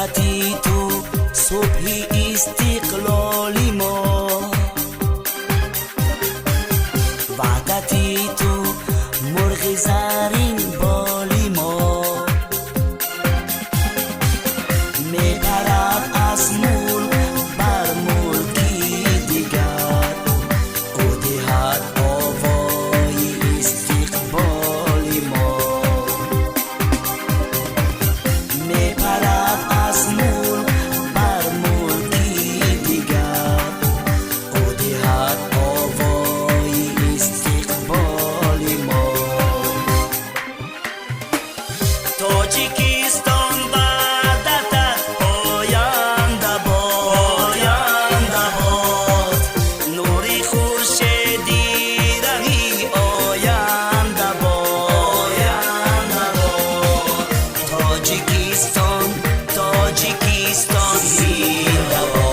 وحدتی تو صبح استقلالی ما، وحدتی تو مرغ زرین بالی ما، میپرد از ملک بر ملکی دیگر، او دهد آوای استقبالی ما، میپرد از ملک بر ملکی دیگر، او دهد آوای استقبالی ما. تاجیکستان وحدت پاینده باد، نوری خورشیدی رهی آینده باد. تاجیکستان زنده باد.